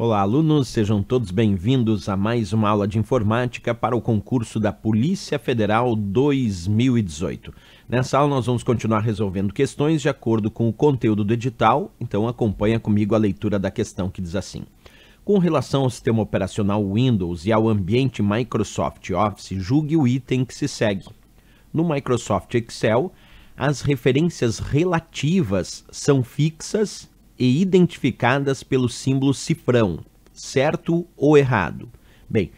Olá, alunos, sejam todos bem-vindos a mais uma aula de informática para o concurso da Polícia Federal 2018. Nessa aula nós vamos continuar resolvendo questões de acordo com o conteúdo do edital, então acompanha comigo a leitura da questão que diz assim. Com relação ao sistema operacional Windows e ao ambiente Microsoft Office, julgue o item que se segue. No Microsoft Excel, as referências relativas são fixas e identificadas pelo símbolo cifrão, certo ou errado? Bem,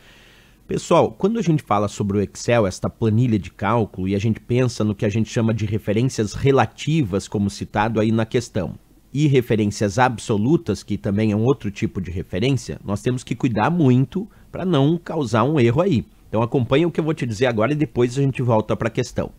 pessoal, quando a gente fala sobre o Excel, esta planilha de cálculo, e a gente pensa no que a gente chama de referências relativas, como citado aí na questão, e referências absolutas, que também é um outro tipo de referência, nós temos que cuidar muito para não causar um erro aí. Então acompanha o que eu vou te dizer agora e depois a gente volta para a questão.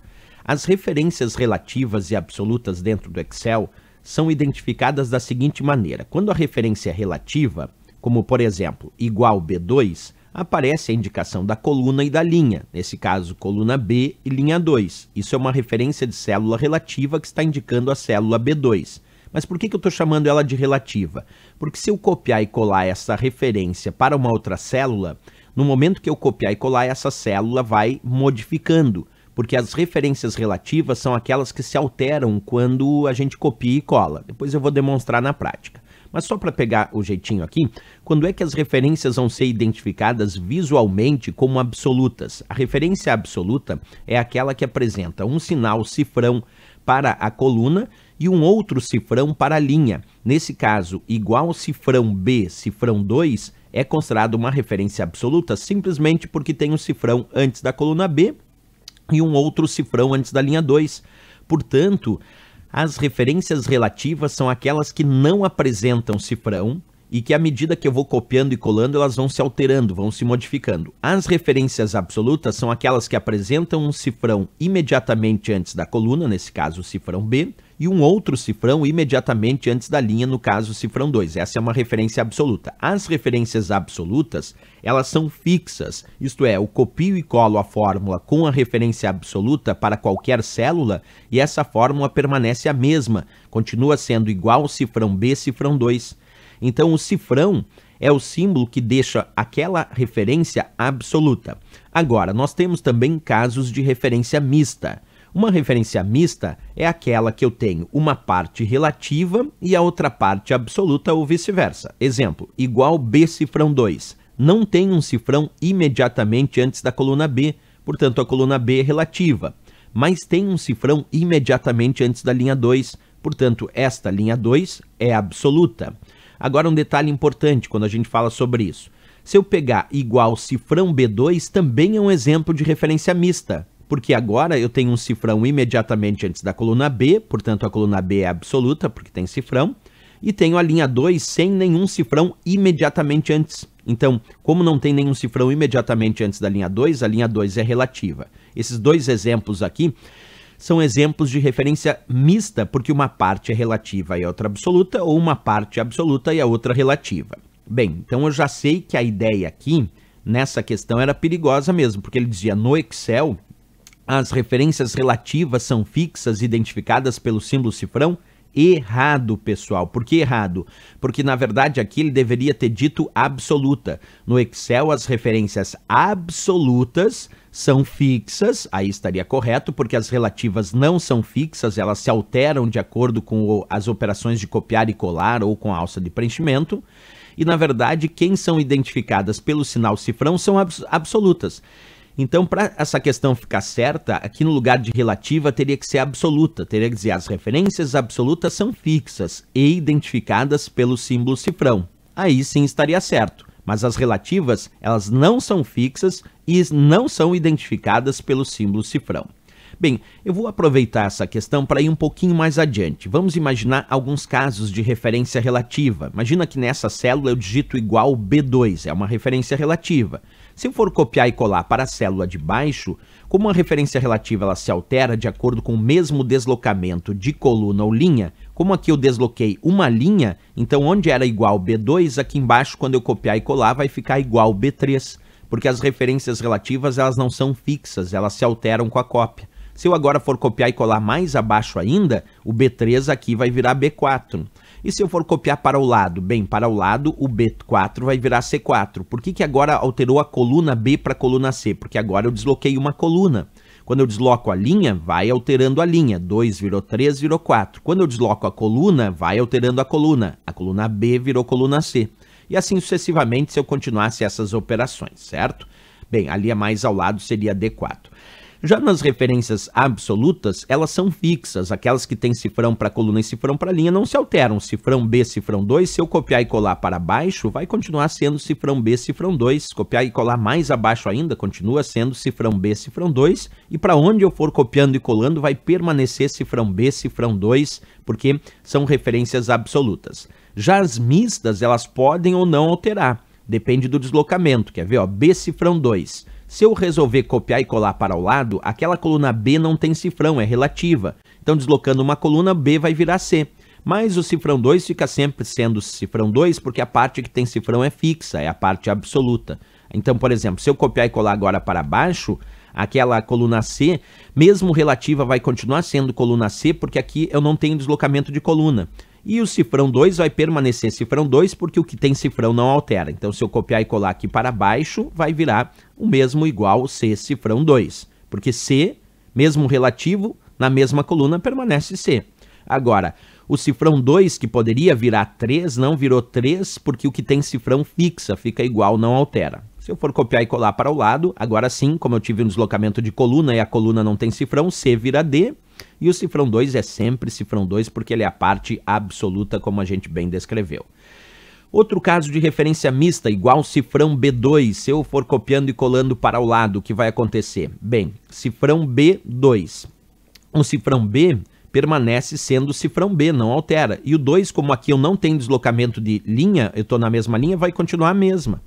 As referências relativas e absolutas dentro do Excel são identificadas da seguinte maneira. Quando a referência é relativa, como por exemplo, igual B2, aparece a indicação da coluna e da linha, nesse caso, coluna B e linha 2. Isso é uma referência de célula relativa que está indicando a célula B2. Mas por que eu estou chamando ela de relativa? Porque se eu copiar e colar essa referência para uma outra célula, no momento que eu copiar e colar, essa célula vai modificando. Porque as referências relativas são aquelas que se alteram quando a gente copia e cola. Depois eu vou demonstrar na prática. Mas só para pegar o jeitinho aqui, quando é que as referências vão ser identificadas visualmente como absolutas? A referência absoluta é aquela que apresenta um sinal cifrão para a coluna e um outro cifrão para a linha. Nesse caso, igual cifrão B, cifrão 2, é considerado uma referência absoluta simplesmente porque tem um cifrão antes da coluna B e um outro cifrão antes da linha 2. Portanto, as referências relativas são aquelas que não apresentam cifrão e que à medida que eu vou copiando e colando, elas vão se alterando, vão se modificando. As referências absolutas são aquelas que apresentam um cifrão imediatamente antes da coluna, nesse caso o cifrão B, e um outro cifrão imediatamente antes da linha, no caso o cifrão 2. Essa é uma referência absoluta. As referências absolutas, elas são fixas, isto é, eu copio e colo a fórmula com a referência absoluta para qualquer célula e essa fórmula permanece a mesma, continua sendo igual ao cifrão B, cifrão 2. Então o cifrão é o símbolo que deixa aquela referência absoluta. Agora, nós temos também casos de referência mista. Uma referência mista é aquela que eu tenho uma parte relativa e a outra parte absoluta ou vice-versa. Exemplo, igual B cifrão 2. Não tem um cifrão imediatamente antes da coluna B, portanto a coluna B é relativa. Mas tem um cifrão imediatamente antes da linha 2, portanto esta linha 2 é absoluta. Agora um detalhe importante quando a gente fala sobre isso. Se eu pegar igual cifrão B2, também é um exemplo de referência mista. Porque agora eu tenho um cifrão imediatamente antes da coluna B, portanto a coluna B é absoluta porque tem cifrão, e tenho a linha 2 sem nenhum cifrão imediatamente antes. Então, como não tem nenhum cifrão imediatamente antes da linha 2, a linha 2 é relativa. Esses dois exemplos aqui são exemplos de referência mista, porque uma parte é relativa e a outra absoluta, ou uma parte absoluta e a outra relativa. Bem, então eu já sei que a ideia aqui, nessa questão, era perigosa mesmo, porque ele dizia no Excel, as referências relativas são fixas, identificadas pelo símbolo cifrão. Errado, pessoal. Por que errado? Porque, na verdade, aqui ele deveria ter dito absoluta. No Excel, as referências absolutas são fixas, aí estaria correto, porque as relativas não são fixas, elas se alteram de acordo com as operações de copiar e colar ou com a alça de preenchimento. E, na verdade, quem são identificadas pelo sinal cifrão são absolutas. Então, para essa questão ficar certa, aqui no lugar de relativa teria que ser absoluta. Teria que dizer, as referências absolutas são fixas e identificadas pelo símbolo cifrão. Aí sim estaria certo. Mas as relativas, elas não são fixas e não são identificadas pelo símbolo cifrão. Bem, eu vou aproveitar essa questão para ir um pouquinho mais adiante. Vamos imaginar alguns casos de referência relativa. Imagina que nessa célula eu digito igual B2, é uma referência relativa. Se eu for copiar e colar para a célula de baixo, como a referência relativa ela se altera de acordo com o mesmo deslocamento de coluna ou linha, como aqui eu desloquei uma linha, então onde era igual B2, aqui embaixo quando eu copiar e colar vai ficar igual B3, porque as referências relativas elas não são fixas, elas se alteram com a cópia. Se eu agora for copiar e colar mais abaixo ainda, o B3 aqui vai virar B4. E se eu for copiar para o lado? Bem, para o lado o B4 vai virar C4. Por que agora alterou a coluna B para a coluna C? Porque agora eu desloquei uma coluna. Quando eu desloco a linha, vai alterando a linha. 2 virou 3, virou 4. Quando eu desloco a coluna, vai alterando a coluna. A coluna B virou coluna C. E assim sucessivamente se eu continuasse essas operações, certo? Bem, a linha mais ao lado seria D4. Já nas referências absolutas, elas são fixas. Aquelas que têm cifrão para coluna e cifrão para linha não se alteram. Cifrão B, cifrão 2, se eu copiar e colar para baixo, vai continuar sendo cifrão B, cifrão 2. Copiar e colar mais abaixo ainda, continua sendo cifrão B, cifrão 2. E para onde eu for copiando e colando, vai permanecer cifrão B, cifrão 2, porque são referências absolutas. Já as mistas, elas podem ou não alterar. Depende do deslocamento. Quer ver? Ó, B, cifrão 2. Se eu resolver copiar e colar para o lado, aquela coluna B não tem cifrão, é relativa. Então, deslocando uma coluna, B vai virar C. Mas o cifrão 2 fica sempre sendo cifrão 2, porque a parte que tem cifrão é fixa, é a parte absoluta. Então, por exemplo, se eu copiar e colar agora para baixo, aquela coluna C, mesmo relativa, vai continuar sendo coluna C, porque aqui eu não tenho deslocamento de coluna. E o cifrão 2 vai permanecer cifrão 2 porque o que tem cifrão não altera. Então, se eu copiar e colar aqui para baixo, vai virar o mesmo igual C cifrão 2. Porque C, mesmo relativo, na mesma coluna permanece C. Agora, o cifrão 2, que poderia virar 3, não virou 3 porque o que tem cifrão fixa, fica igual, não altera. Se eu for copiar e colar para o lado, agora sim, como eu tive um deslocamento de coluna e a coluna não tem cifrão, C vira D. E o cifrão 2 é sempre cifrão 2 porque ele é a parte absoluta, como a gente bem descreveu. Outro caso de referência mista, igual cifrão B2, se eu for copiando e colando para o lado, o que vai acontecer? Bem, cifrão B2. O cifrão B permanece sendo cifrão B, não altera. E o 2, como aqui eu não tenho deslocamento de linha, eu estou na mesma linha, vai continuar a mesma.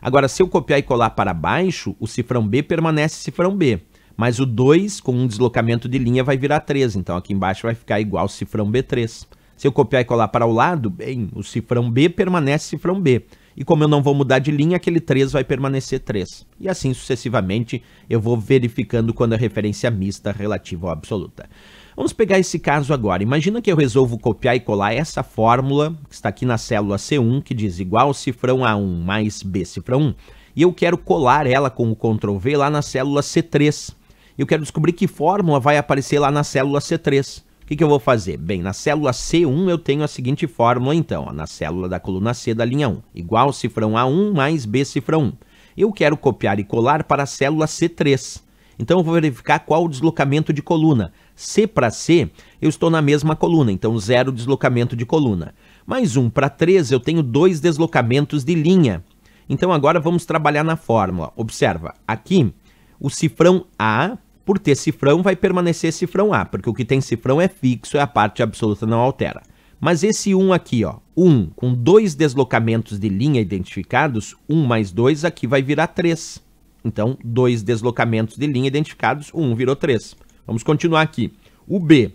Agora, se eu copiar e colar para baixo, o cifrão B permanece cifrão B. Mas o 2, com um deslocamento de linha, vai virar 3. Então, aqui embaixo vai ficar igual cifrão B3. Se eu copiar e colar para o lado, bem, o cifrão B permanece cifrão B. E como eu não vou mudar de linha, aquele 3 vai permanecer 3. E assim sucessivamente, eu vou verificando quando a referência mista relativa ou absoluta. Vamos pegar esse caso agora. Imagina que eu resolvo copiar e colar essa fórmula, que está aqui na célula C1, que diz igual cifrão A1 mais B cifrão 1. E eu quero colar ela com o Ctrl V lá na célula C3. Eu quero descobrir que fórmula vai aparecer lá na célula C3. O que eu vou fazer? Bem, na célula C1 eu tenho a seguinte fórmula então, ó, na célula da coluna C da linha 1. Igual cifrão A1 mais B cifrão 1. Eu quero copiar e colar para a célula C3. Então eu vou verificar qual o deslocamento de coluna. C para C, eu estou na mesma coluna, então 0 deslocamento de coluna. Mais 1 para 3, eu tenho 2 deslocamentos de linha. Então agora vamos trabalhar na fórmula. Observa, aqui o cifrão A, por ter cifrão, vai permanecer cifrão A, porque o que tem cifrão é fixo e a parte absoluta não altera. Mas esse 1 aqui, ó, 1 com 2 deslocamentos de linha identificados, 1 mais 2 aqui vai virar 3. Então, 2 deslocamentos de linha identificados, 1 virou 3. Vamos continuar aqui. O B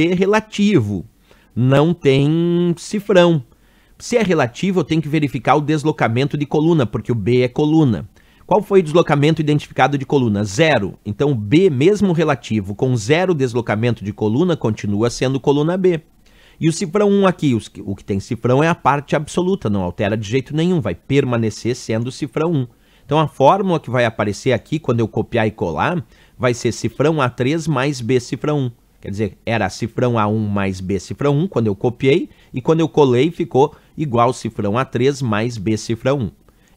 é relativo, não tem cifrão. Se é relativo, eu tenho que verificar o deslocamento de coluna, porque o B é coluna. Qual foi o deslocamento identificado de coluna? 0. Então, B, mesmo relativo, com 0 deslocamento de coluna, continua sendo coluna B. E o cifrão 1 aqui, o que tem cifrão é a parte absoluta, não altera de jeito nenhum, vai permanecer sendo cifrão 1. Então, a fórmula que vai aparecer aqui, quando eu copiar e colar, vai ser cifrão A3 mais B cifrão 1. Quer dizer, era cifrão A1 mais B cifrão 1, quando eu copiei, e quando eu colei, ficou igual cifrão A3 mais B cifrão 1.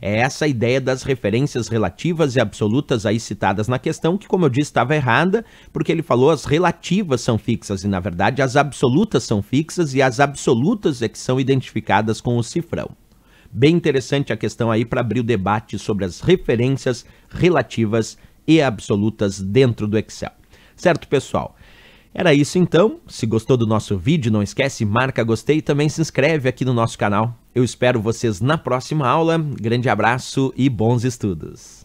É essa a ideia das referências relativas e absolutas aí citadas na questão, que, como eu disse, estava errada, porque ele falou as relativas são fixas, e na verdade as absolutas são fixas, e as absolutas é que são identificadas com o cifrão. Bem interessante a questão aí para abrir o debate sobre as referências relativas e absolutas dentro do Excel. Certo, pessoal? Era isso então. Se gostou do nosso vídeo, não esquece, marca gostei e também se inscreve aqui no nosso canal. Eu espero vocês na próxima aula. Grande abraço e bons estudos!